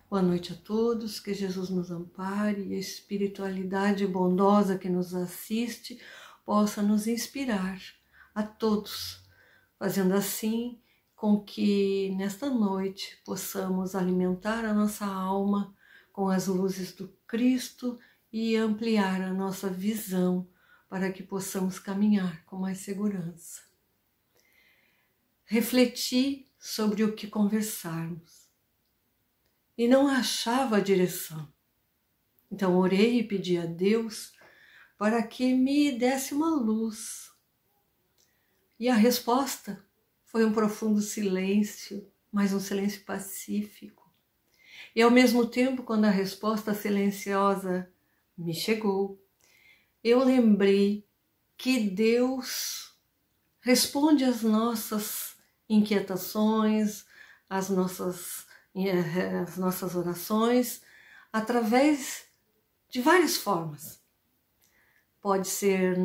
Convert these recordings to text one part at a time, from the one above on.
Boa noite a todos, que Jesus nos ampare e a espiritualidade bondosa que nos assiste possa nos inspirar a todos, fazendo assim com que nesta noite possamos alimentar a nossa alma com as luzes do Cristo e ampliar a nossa visão para que possamos caminhar com mais segurança. Refleti sobre o que conversarmos e não achava a direção. Então orei e pedi a Deus para que me desse uma luz. E a resposta foi um profundo silêncio, mas um silêncio pacífico. E ao mesmo tempo, quando a resposta silenciosa me chegou, eu lembrei que Deus responde às nossas inquietações, às nossas orações, através de várias formas. Pode ser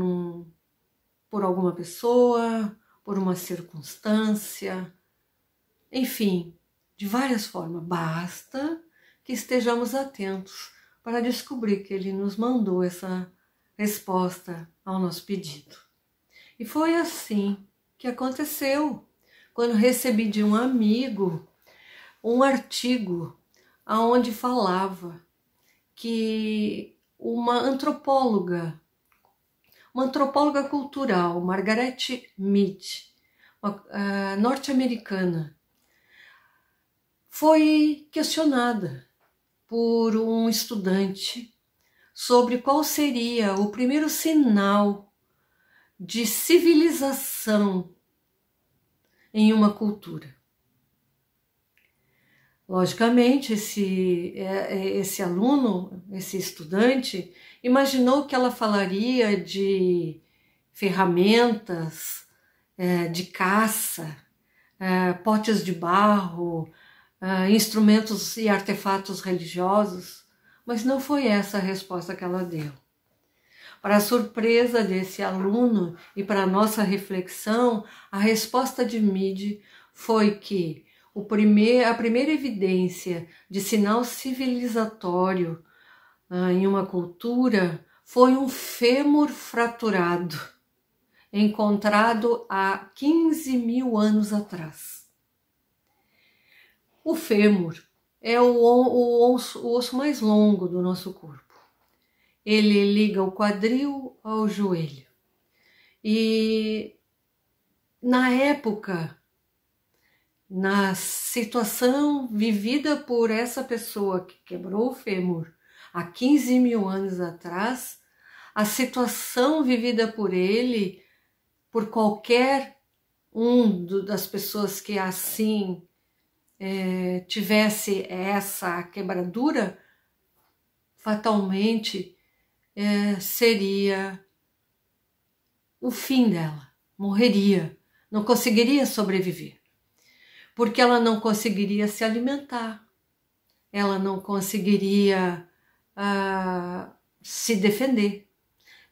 por alguma pessoa, por uma circunstância, enfim, de várias formas. Basta que estejamos atentos para descobrir que Ele nos mandou essa resposta ao nosso pedido. E foi assim que aconteceu, quando recebi de um amigo um artigo onde falava que uma antropóloga cultural, Margaret Mead, norte-americana, foi questionada por um estudante sobre qual seria o primeiro sinal de civilização em uma cultura. Logicamente, esse aluno, esse estudante, imaginou que ela falaria de ferramentas de caça, potes de barro, instrumentos e artefatos religiosos, mas não foi essa a resposta que ela deu. Para a surpresa desse aluno e para a nossa reflexão, a resposta de Mead foi que a primeira evidência de sinal civilizatório em uma cultura foi um fêmur fraturado, encontrado há 15 mil anos atrás. O fêmur é o osso mais longo do nosso corpo. Ele liga o quadril ao joelho. E na época, na situação vivida por essa pessoa que quebrou o fêmur há 15 mil anos atrás, a situação vivida por ele, por qualquer das pessoas que assim tivesse essa quebradura, fatalmente seria o fim dela, morreria, não conseguiria sobreviver. Porque ela não conseguiria se alimentar, ela não conseguiria se defender,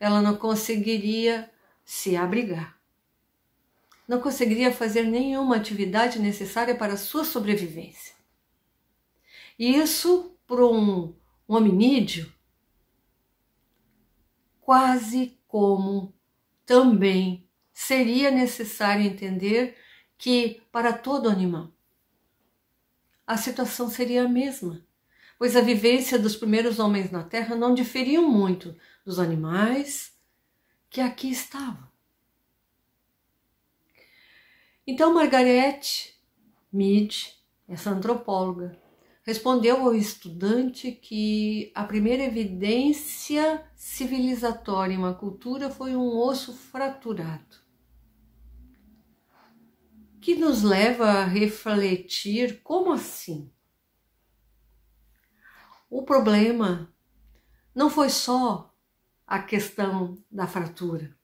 ela não conseguiria se abrigar, não conseguiria fazer nenhuma atividade necessária para a sua sobrevivência. E isso, para um hominídeo, quase como também seria necessário entender que para todo animal a situação seria a mesma, pois a vivência dos primeiros homens na Terra não diferia muito dos animais que aqui estavam. Então Margaret Mead, essa antropóloga, respondeu ao estudante que a primeira evidência civilizatória em uma cultura foi um osso fraturado, que nos leva a refletir como assim? O problema não foi só a questão da fratura.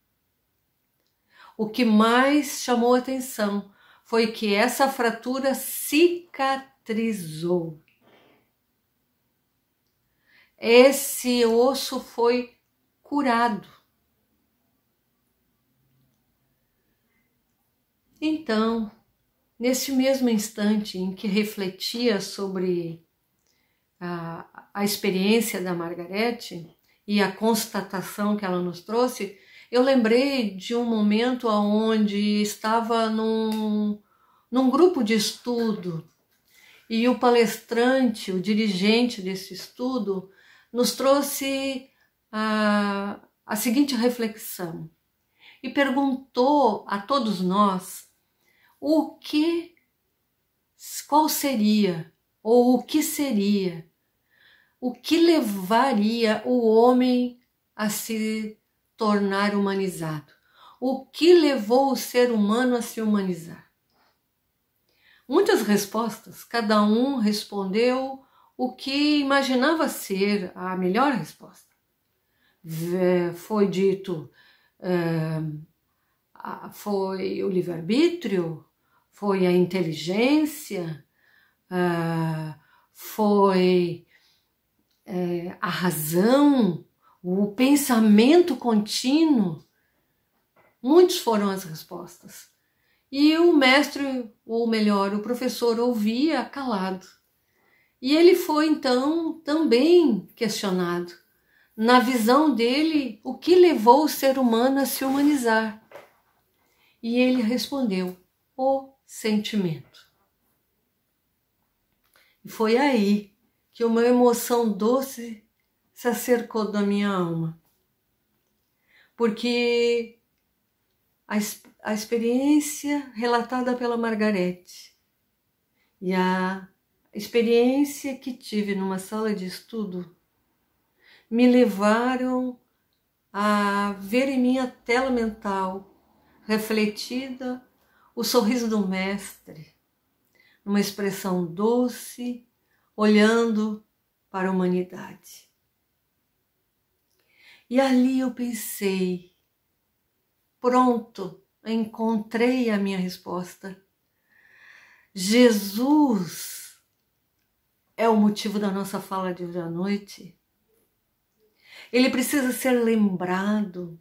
O que mais chamou a atenção foi que essa fratura cicatrizou. Esse osso foi curado. Então, neste mesmo instante em que refletia sobre a experiência da Margarete e a constatação que ela nos trouxe, eu lembrei de um momento onde estava num grupo de estudo e o palestrante, o dirigente desse estudo, nos trouxe a seguinte reflexão e perguntou a todos nós qual seria ou o que seria, o que levaria o homem a se tornar humanizado, o que levou o ser humano a se humanizar. Muitas respostas, cada um respondeu o que imaginava ser a melhor resposta. Foi dito, foi o livre-arbítrio, foi a inteligência, foi a razão, o pensamento contínuo. Muitas foram as respostas. E o mestre, ou melhor, o professor, ouvia calado. E ele foi, então, também questionado. Na visão dele, o que levou o ser humano a se humanizar? E ele respondeu, o sentimento. E foi aí que uma emoção doce se acercou da minha alma. Porque a experiência relatada pela Margarete e a experiência que tive numa sala de estudo me levaram a ver em minha tela mental refletida o sorriso do mestre, numa expressão doce, olhando para a humanidade. E ali eu pensei, pronto, encontrei a minha resposta. Jesus é o motivo da nossa fala de hoje à noite. Ele precisa ser lembrado,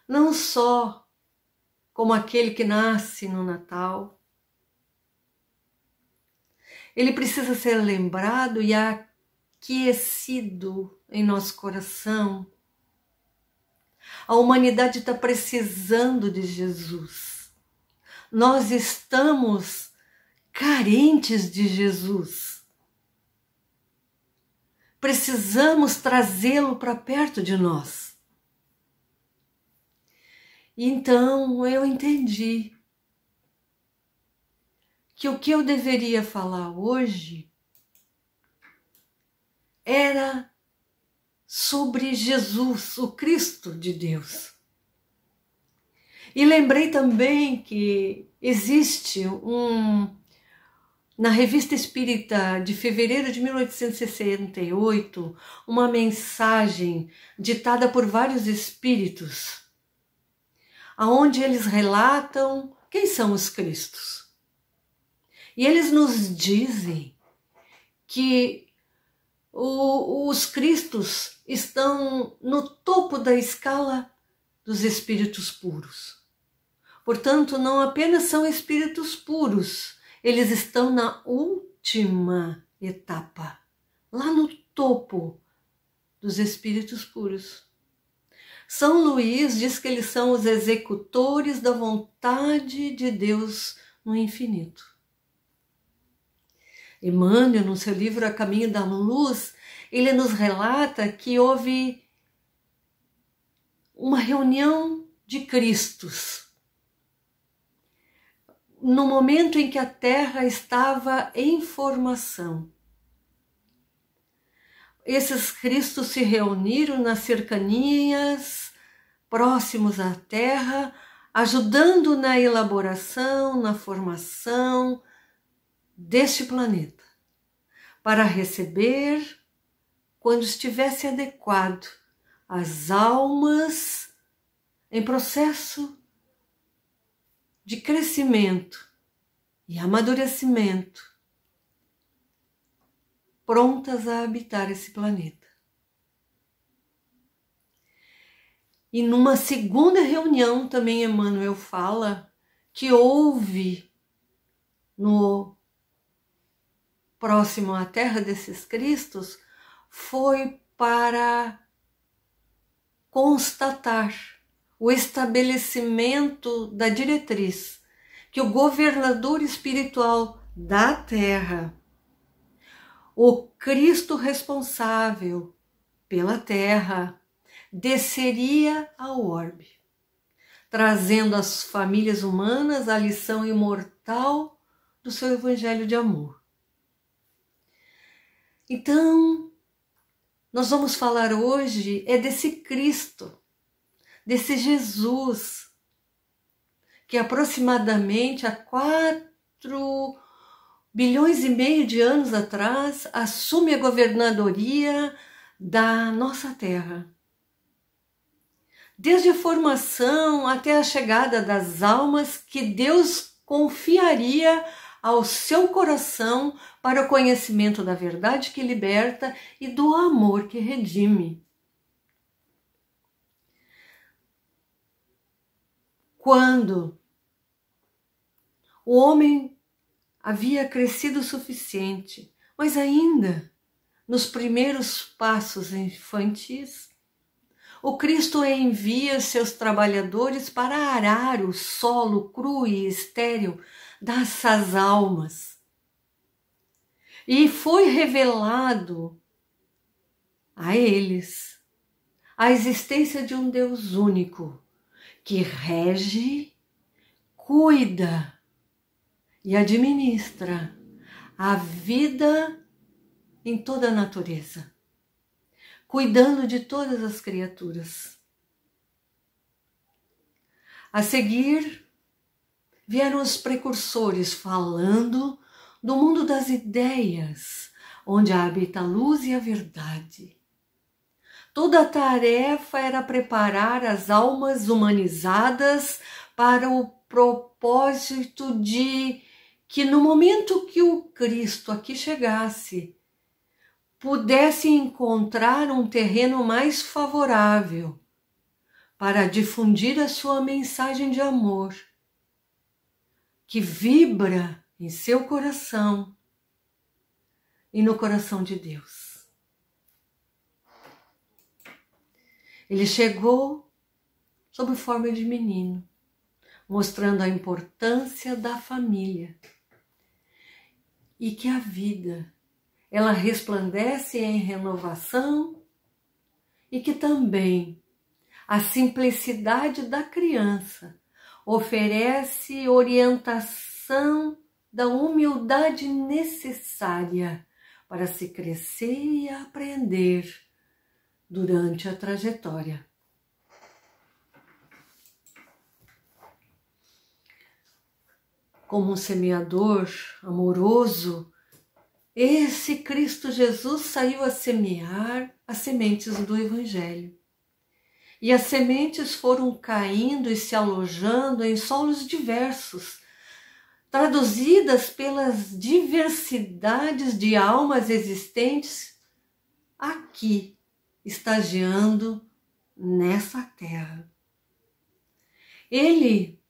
não só como aquele que nasce no Natal. Ele precisa ser lembrado e aquecido em nosso coração. A humanidade está precisando de Jesus. Nós estamos carentes de Jesus. Precisamos trazê-lo para perto de nós. Então eu entendi que o que eu deveria falar hoje era sobre Jesus, o Cristo de Deus. E lembrei também que existe na Revista Espírita de fevereiro de 1868, uma mensagem ditada por vários espíritos, aonde eles relatam quem são os Cristos. E eles nos dizem que os Cristos estão no topo da escala dos espíritos puros. Portanto, não apenas são espíritos puros, eles estão na última etapa, lá no topo dos espíritos puros. São Luís diz que eles são os executores da vontade de Deus no infinito. Emmanuel, no seu livro A Caminho da Luz, ele nos relata que houve uma reunião de Cristos, no momento em que a Terra estava em formação. Esses Cristos se reuniram nas cercanias, próximos à Terra, ajudando na elaboração, na formação deste planeta, para receber, quando estivesse adequado, as almas em processo de crescimento e amadurecimento, prontas a habitar esse planeta. E numa segunda reunião também Emmanuel fala que houve no próximo à terra desses cristos foi para constatar o estabelecimento da diretriz que o governador espiritual da terra, o Cristo responsável pela terra, desceria ao orbe, trazendo às famílias humanas a lição imortal do seu evangelho de amor. Então, nós vamos falar hoje desse Cristo, desse Jesus, que aproximadamente há 4,5 bilhões de anos atrás assume a governadoria da nossa terra. Desde a formação até a chegada das almas que Deus confiaria ao seu coração para o conhecimento da verdade que liberta e do amor que redime. Quando o homem havia crescido o suficiente, mas ainda nos primeiros passos infantis, o Cristo envia seus trabalhadores para arar o solo cru e estéril dessas almas. E foi revelado a eles a existência de um Deus único, que rege, cuida e administra a vida em toda a natureza, cuidando de todas as criaturas. A seguir, vieram os precursores falando do mundo das ideias, onde habita a luz e a verdade. Toda a tarefa era preparar as almas humanizadas para o propósito de que no momento que o Cristo aqui chegasse, pudesse encontrar um terreno mais favorável para difundir a sua mensagem de amor, que vibra em seu coração e no coração de Deus. Ele chegou sob forma de menino, mostrando a importância da família e que a vida, ela resplandece em renovação e que também a simplicidade da criança oferece orientação da humildade necessária para se crescer e aprender durante a trajetória. Como um semeador amoroso, esse Cristo Jesus saiu a semear as sementes do Evangelho. E as sementes foram caindo e se alojando em solos diversos, traduzidas pelas diversidades de almas existentes aqui, estagiando nessa terra. Ele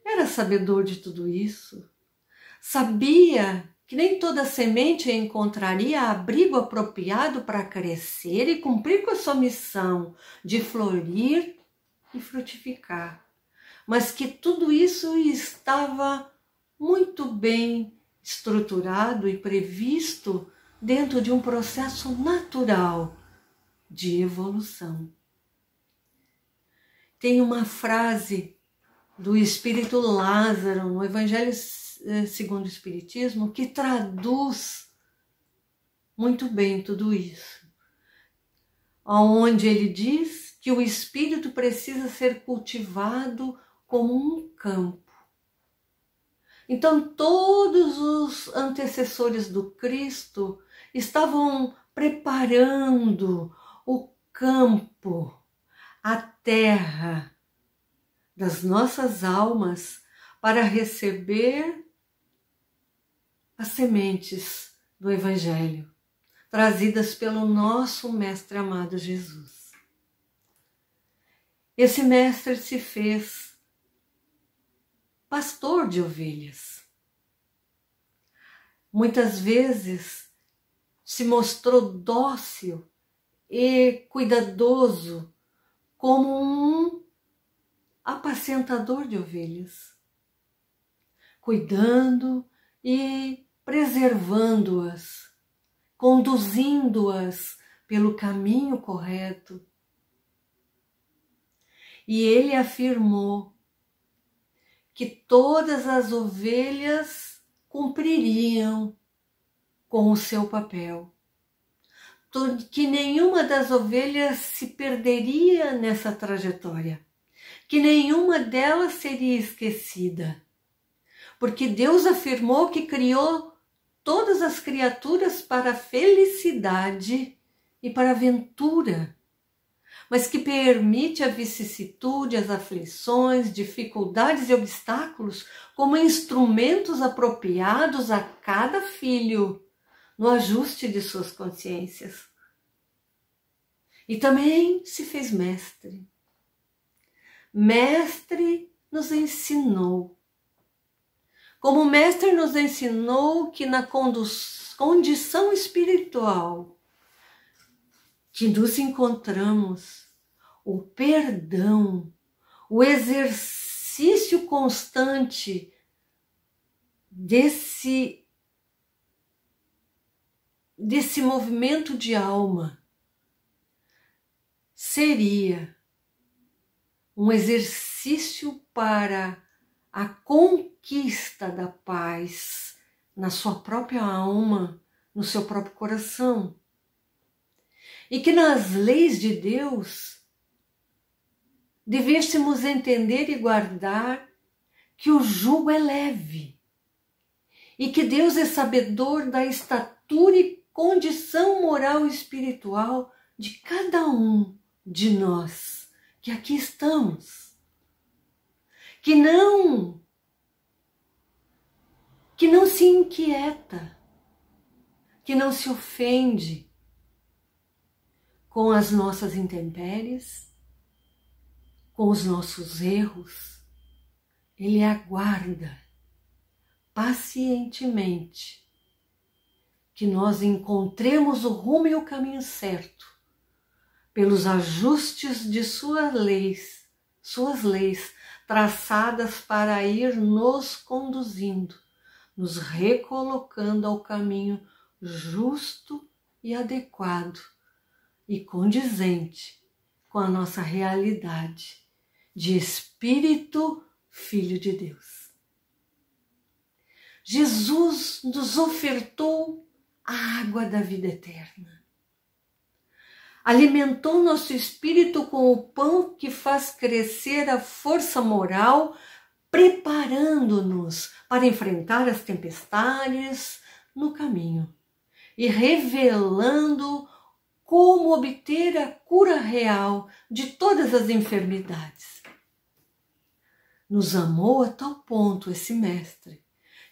era sabedor de tudo isso, sabia que nem toda semente encontraria abrigo apropriado para crescer e cumprir com a sua missão de florir e frutificar, mas que tudo isso estava muito bem estruturado e previsto dentro de um processo natural de evolução. Tem uma frase do Espírito Lázaro no Evangelho segundo o Espiritismo que traduz muito bem tudo isso, onde ele diz que o espírito precisa ser cultivado como um campo. Então todos os antecessores do Cristo estavam preparando o campo, a terra das nossas almas para receber as sementes do Evangelho, trazidas pelo nosso Mestre amado Jesus. Esse Mestre se fez pastor de ovelhas. muitas vezes se mostrou dócil e cuidadoso como um apacentador de ovelhas, cuidando e preservando-as, conduzindo-as pelo caminho correto. E ele afirmou que todas as ovelhas cumpririam com o seu papel, que nenhuma das ovelhas se perderia nessa trajetória, que nenhuma delas seria esquecida, porque Deus afirmou que criou todas as criaturas para a felicidade e para a aventura, mas que permite a vicissitude, as aflições, dificuldades e obstáculos como instrumentos apropriados a cada filho no ajuste de suas consciências. E também se fez mestre. Mestre nos ensinou. Como mestre nos ensinou que na condição espiritual que nos encontramos, o perdão, o exercício constante desse movimento de alma seria um exercício para a conquista da paz na sua própria alma, no seu próprio coração. E que nas leis de Deus devêssemos entender e guardar que o jugo é leve e que Deus é sabedor da estatura e condição moral e espiritual de cada um de nós que aqui estamos. Que não se inquieta, que não se ofende com as nossas intempéries, com os nossos erros. Ele aguarda pacientemente que nós encontremos o rumo e o caminho certo, pelos ajustes de suas leis traçadas para ir nos conduzindo, nos recolocando ao caminho justo e adequado e condizente com a nossa realidade de Espírito Filho de Deus. Jesus nos ofertou a água da vida eterna. Alimentou nosso espírito com o pão que faz crescer a força moral, preparando-nos para enfrentar as tempestades no caminho e revelando como obter a cura real de todas as enfermidades. Nos amou a tal ponto esse mestre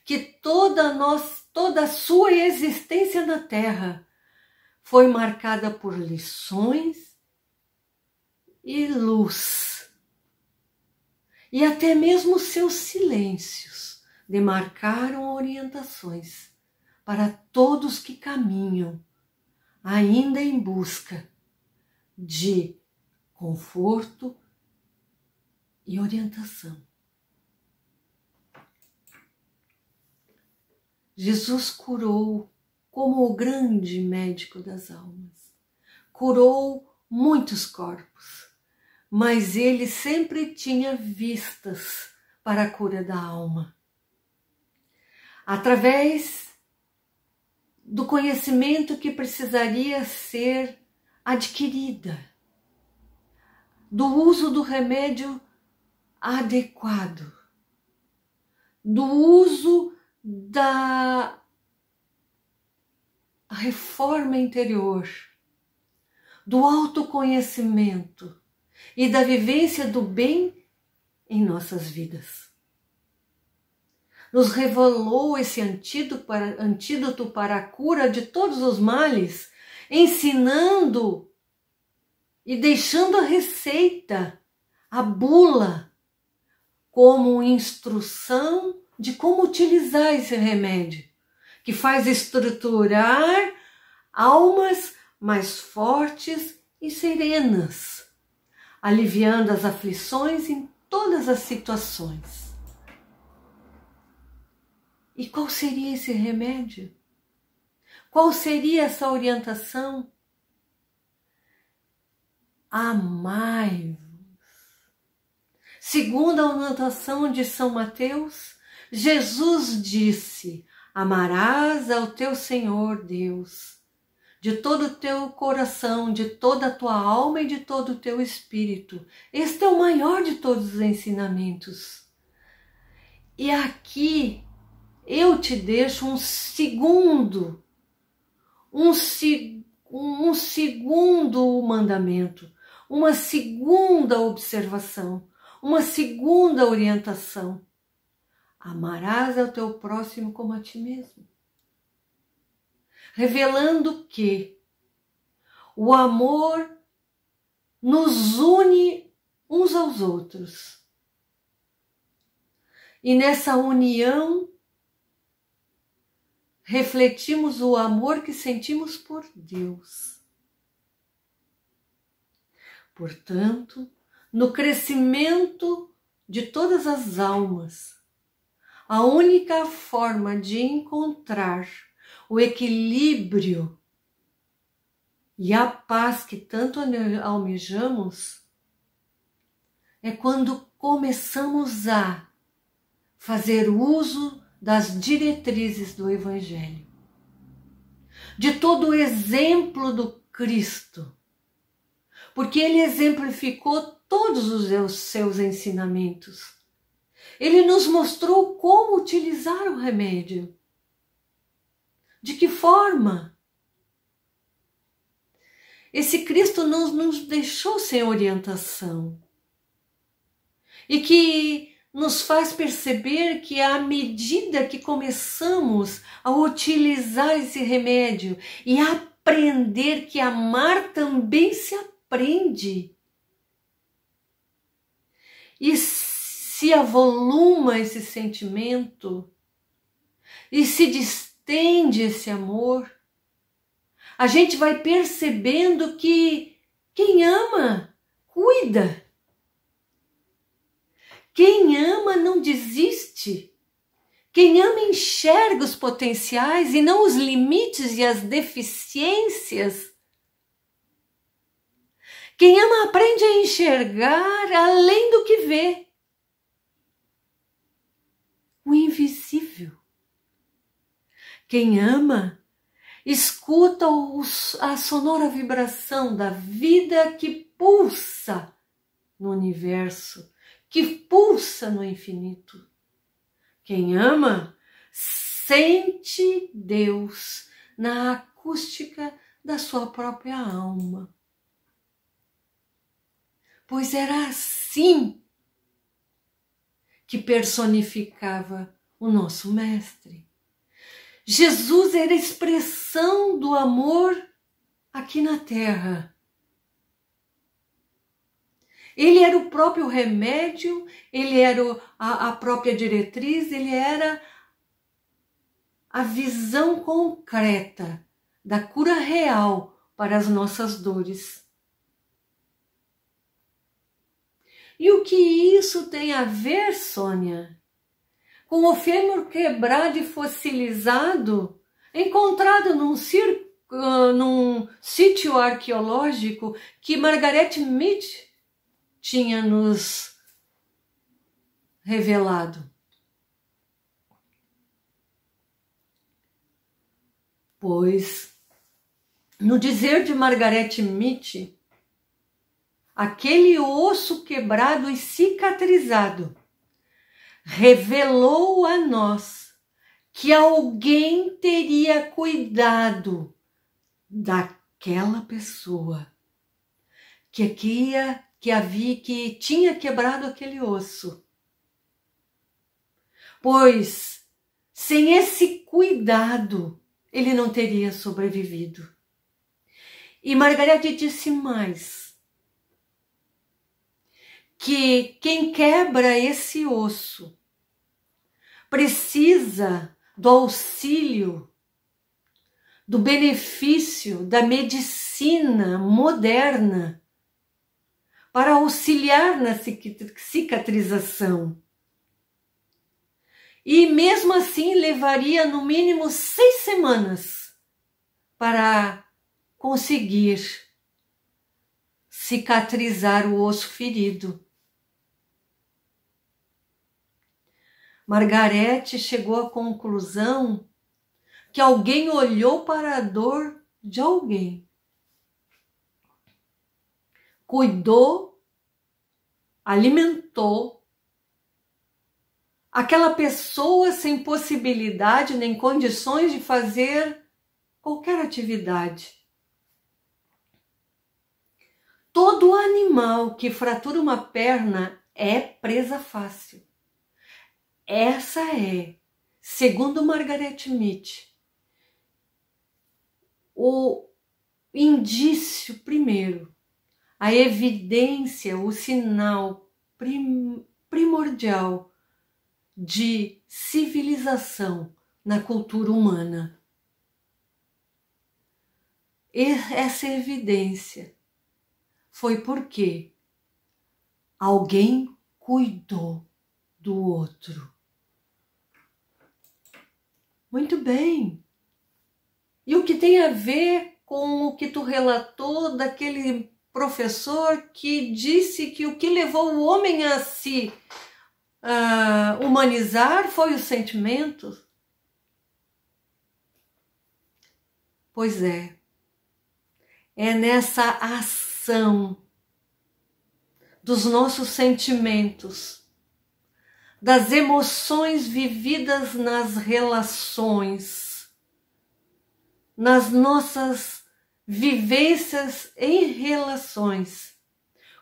que toda a sua existência na terra foi marcada por lições e luz. E até mesmo seus silêncios demarcaram orientações para todos que caminham, ainda em busca de conforto e orientação. Jesus curou como o grande médico das almas. Curou muitos corpos, mas ele sempre tinha vistas para a cura da alma. Através do conhecimento que precisaria ser adquirida, do uso do remédio adequado, do uso da reforma interior, do autoconhecimento e da vivência do bem em nossas vidas. Nos revelou esse antídoto para a cura de todos os males, ensinando e deixando a receita, a bula, como instrução de como utilizar esse remédio, que faz estruturar almas mais fortes e serenas, aliviando as aflições em todas as situações. E qual seria esse remédio? Qual seria essa orientação? Amai-vos. Segundo a anotação de São Mateus, Jesus disse: amarás ao teu Senhor Deus de todo o teu coração, de toda a tua alma e de todo o teu espírito. Este é o maior de todos os ensinamentos. E aqui eu te deixo um segundo mandamento, uma segunda observação, uma segunda orientação. Amarás ao teu próximo como a ti mesmo. Revelando que o amor nos une uns aos outros. E nessa união, refletimos o amor que sentimos por Deus. Portanto, no crescimento de todas as almas, a única forma de encontrar o equilíbrio e a paz que tanto almejamos é quando começamos a fazer uso das diretrizes do Evangelho, de todo o exemplo do Cristo, porque ele exemplificou todos os seus ensinamentos. Ele nos mostrou como utilizar o remédio. De que forma? Esse Cristo não nos deixou sem orientação. E que nos faz perceber que à medida que começamos a utilizar esse remédio e a aprender que amar também se aprende. E se avoluma esse sentimento e se distende esse amor, a gente vai percebendo que quem ama, cuida. Quem ama não desiste. Quem ama enxerga os potenciais e não os limites e as deficiências. Quem ama aprende a enxergar além do que vê. O invisível. Quem ama escuta a sonora vibração da vida que pulsa no universo, que pulsa no infinito. Quem ama sente Deus na acústica da sua própria alma. Pois era assim que personificava o nosso Mestre. Jesus era a expressão do amor aqui na Terra. Ele era o próprio remédio, ele era a própria diretriz, ele era a visão concreta da cura real para as nossas dores. E o que isso tem a ver, Sônia, com o fêmur quebrado e fossilizado encontrado num sítio arqueológico que Margaret Mead tinha nos revelado? Pois, no dizer de Margaret Mead, aquele osso quebrado e cicatrizado revelou a nós que alguém teria cuidado daquela pessoa que tinha quebrado aquele osso. Pois, sem esse cuidado, ele não teria sobrevivido. E Margarete disse mais, que quem quebra esse osso precisa do auxílio do benefício da medicina moderna para auxiliar na cicatrização. E mesmo assim levaria no mínimo 6 semanas para conseguir cicatrizar o osso ferido. Margarete chegou à conclusão que alguém olhou para a dor de alguém, cuidou, alimentou aquela pessoa sem possibilidade nem condições de fazer qualquer atividade. Todo animal que fratura uma perna é presa fácil. Essa é, segundo Margaret Mead, o indício primeiro, a evidência, o sinal primordial de civilização na cultura humana. E essa evidência foi porque alguém cuidou do outro. Muito bem. E o que tem a ver com o que tu relatou daquele professor que disse que o que levou o homem a se humanizar foi o sentimento? Pois é nessa ação dos nossos sentimentos, das emoções vividas nas relações, nas nossas vivências em relações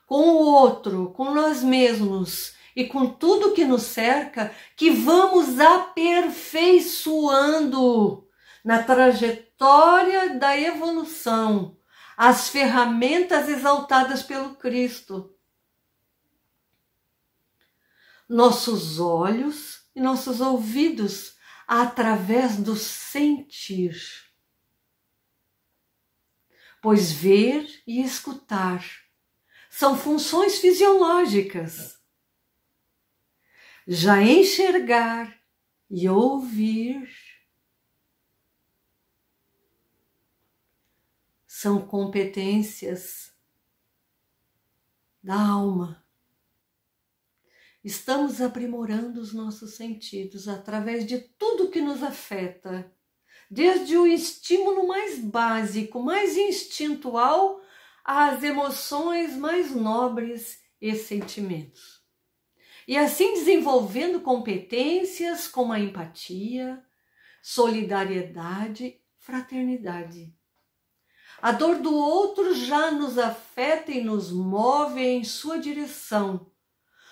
com o outro, com nós mesmos e com tudo que nos cerca, que vamos aperfeiçoando na trajetória da evolução as ferramentas exaltadas pelo Cristo. Nossos olhos e nossos ouvidos através do sentir. Pois ver e escutar são funções fisiológicas. Já enxergar e ouvir são competências da alma. Estamos aprimorando os nossos sentidos através de tudo que nos afeta, desde o estímulo mais básico, mais instintual, às emoções mais nobres e sentimentos. E assim desenvolvendo competências como a empatia, solidariedade, fraternidade. A dor do outro já nos afeta e nos move em sua direção.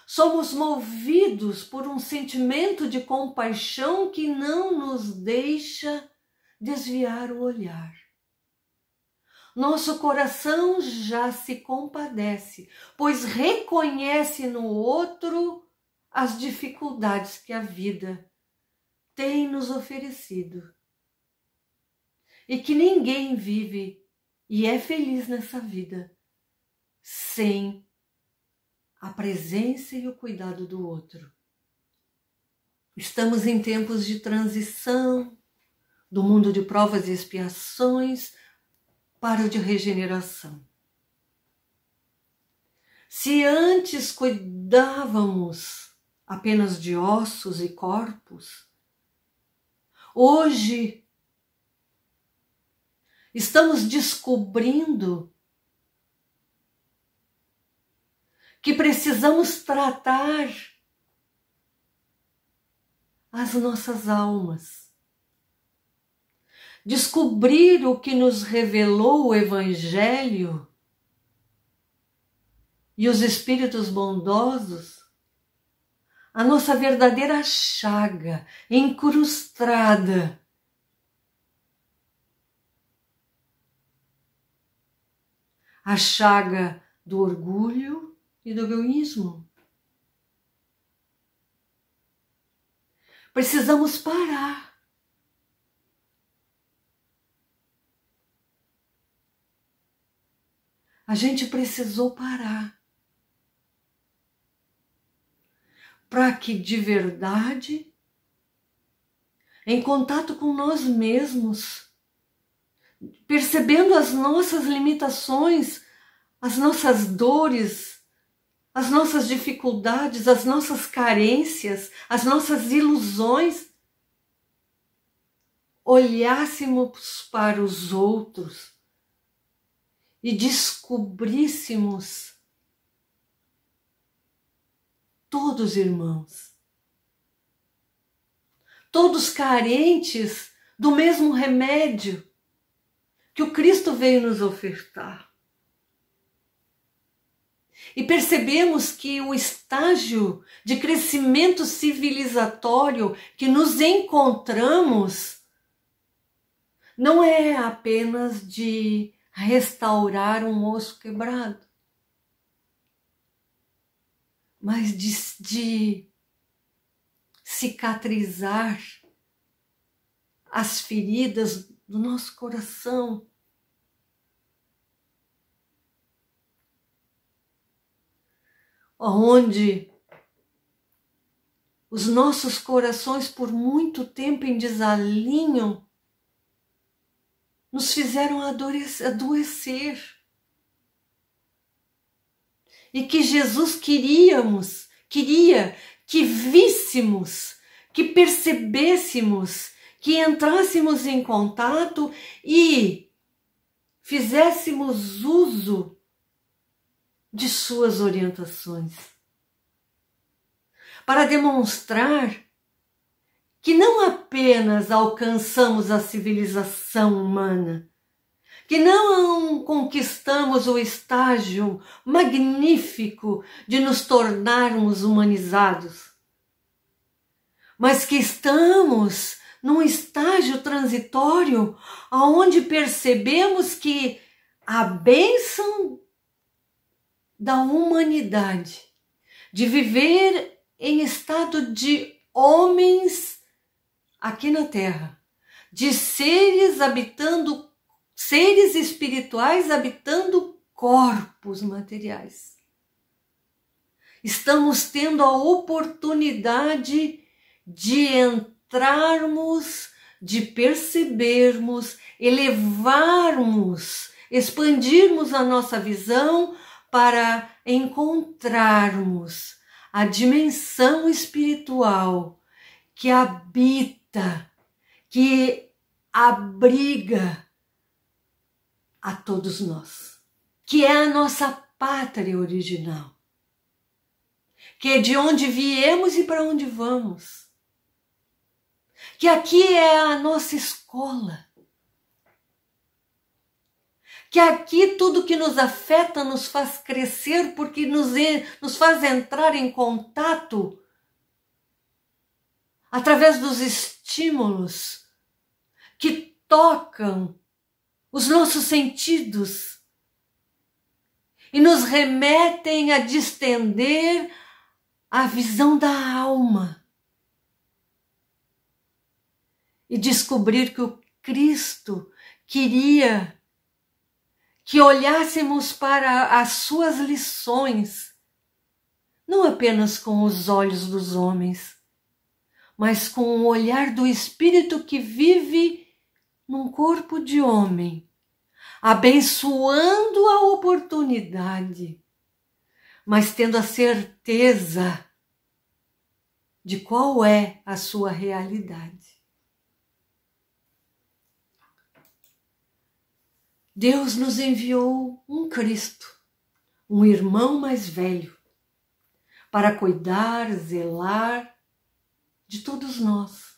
Somos movidos por um sentimento de compaixão que não nos deixa desviar o olhar. Nosso coração já se compadece, pois reconhece no outro as dificuldades que a vida tem nos oferecido. E que ninguém vive e é feliz nessa vida sem a presença e o cuidado do outro. Estamos em tempos de transição, do mundo de provas e expiações para o de regeneração. Se antes cuidávamos apenas de ossos e corpos, hoje estamos descobrindo que precisamos tratar as nossas almas. Descobrir o que nos revelou o Evangelho e os Espíritos bondosos, a nossa verdadeira chaga incrustada a chaga do orgulho e do egoísmo. Precisamos parar a gente precisou parar para que de verdade, em contato com nós mesmos, percebendo as nossas limitações, as nossas dores, as nossas dificuldades, as nossas carências, as nossas ilusões, olhássemos para os outros e descobríssemos todos irmãos, todos carentes do mesmo remédio que o Cristo veio nos ofertar. E percebemos que o estágio de crescimento civilizatório que nos encontramos não é apenas de restaurar um osso quebrado, mas de cicatrizar as feridas do nosso coração. Onde os nossos corações por muito tempo em desalinho nos fizeram adoecer. E que Jesus queria que víssemos, que percebêssemos, que entrássemos em contato e fizéssemos uso de suas orientações, para demonstrar que não apenas alcançamos a civilização humana, que não conquistamos o estágio magnífico de nos tornarmos humanizados, mas que estamos num estágio transitório onde percebemos que a bênção da humanidade, de viver em estado de homens aqui na Terra, de seres espirituais habitando corpos materiais. Estamos tendo a oportunidade de entrarmos, de percebermos, elevarmos, expandirmos a nossa visão para encontrarmos a dimensão espiritual que habita, que abriga a todos nós, que é a nossa pátria original, que é de onde viemos e para onde vamos, que aqui é a nossa escola, que aqui tudo que nos afeta nos faz crescer, porque nos faz entrar em contato através dos estímulos que tocam os nossos sentidos e nos remetem a distender a visão da alma e descobrir que o Cristo queria que olhássemos para as suas lições, não apenas com os olhos dos homens, mas com o olhar do Espírito que vive num corpo de homem, abençoando a oportunidade, mas tendo a certeza de qual é a sua realidade. Deus nos enviou um Cristo, um irmão mais velho, para cuidar, zelar de todos nós,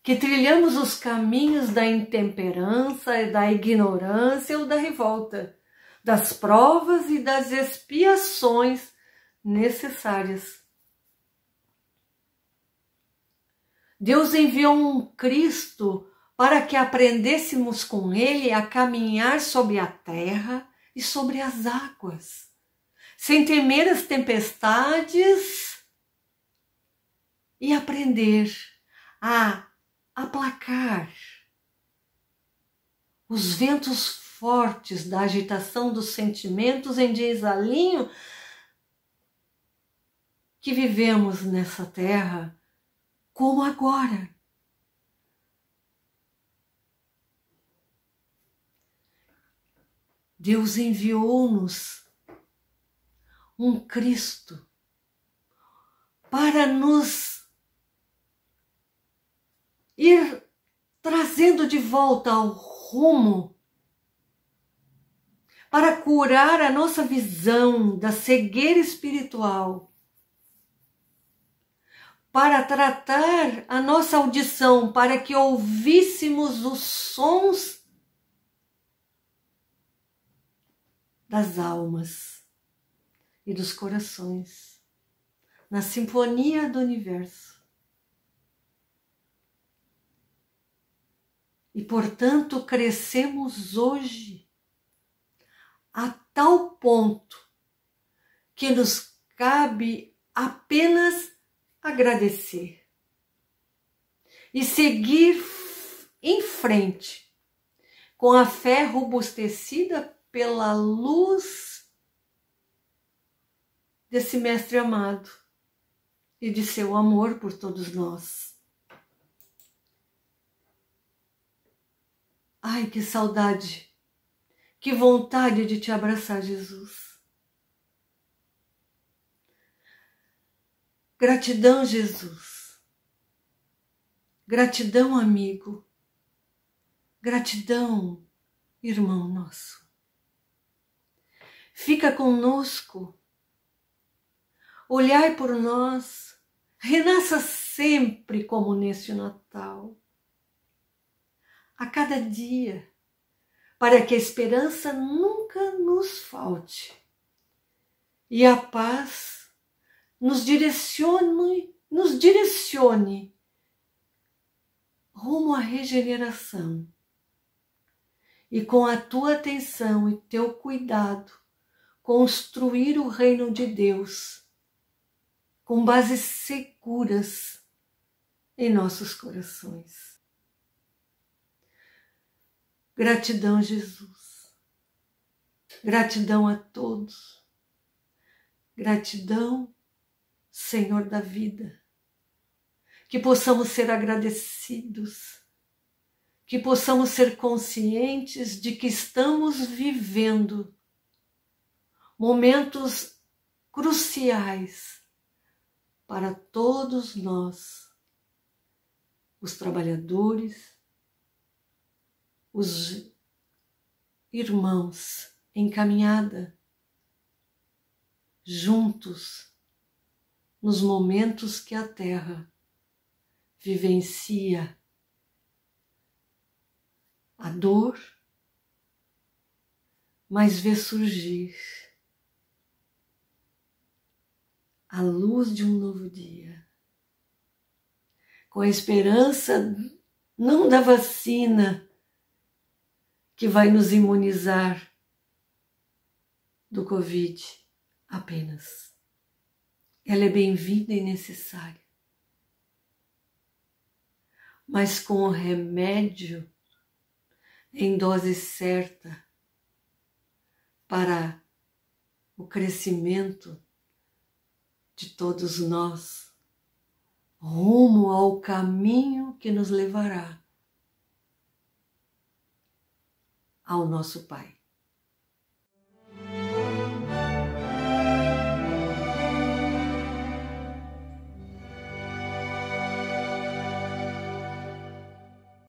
que trilhamos os caminhos da intemperança, da ignorância ou da revolta, das provas e das expiações necessárias. Deus enviou um Cristo para que aprendêssemos com ele a caminhar sobre a terra e sobre as águas, sem temer as tempestades e aprender a aplacar os ventos fortes da agitação dos sentimentos em desalinho que vivemos nessa terra, como agora. Deus enviou-nos um Cristo para nos ir trazendo de volta ao rumo, para curar a nossa visão da cegueira espiritual, para tratar a nossa audição, para que ouvíssemos os sons das almas e dos corações, na sinfonia do universo. E, portanto, crescemos hoje a tal ponto que nos cabe apenas agradecer e seguir em frente com a fé robustecida pela luz desse Mestre amado e de seu amor por todos nós. Ai, que saudade, que vontade de te abraçar, Jesus. Gratidão, Jesus. Gratidão, amigo. Gratidão, irmão nosso. Fica conosco. Olhai por nós. Renasça sempre como neste Natal. A cada dia, para que a esperança nunca nos falte e a paz nos direcione rumo à regeneração. E com a tua atenção e teu cuidado, construir o reino de Deus com bases seguras em nossos corações. Gratidão, Jesus. Gratidão a todos. Gratidão, Senhor da vida. Que possamos ser agradecidos. Que possamos ser conscientes de que estamos vivendo momentos cruciais para todos nós, os trabalhadores, os irmãos em caminhada, juntos, nos momentos que a Terra vivencia a dor, mas vê surgir a luz de um novo dia, com a esperança não da vacina que vai nos imunizar do Covid apenas. Ela é bem-vinda e necessária. Mas com o remédio em dose certa para o crescimento de todos nós, rumo ao caminho que nos levará ao nosso Pai.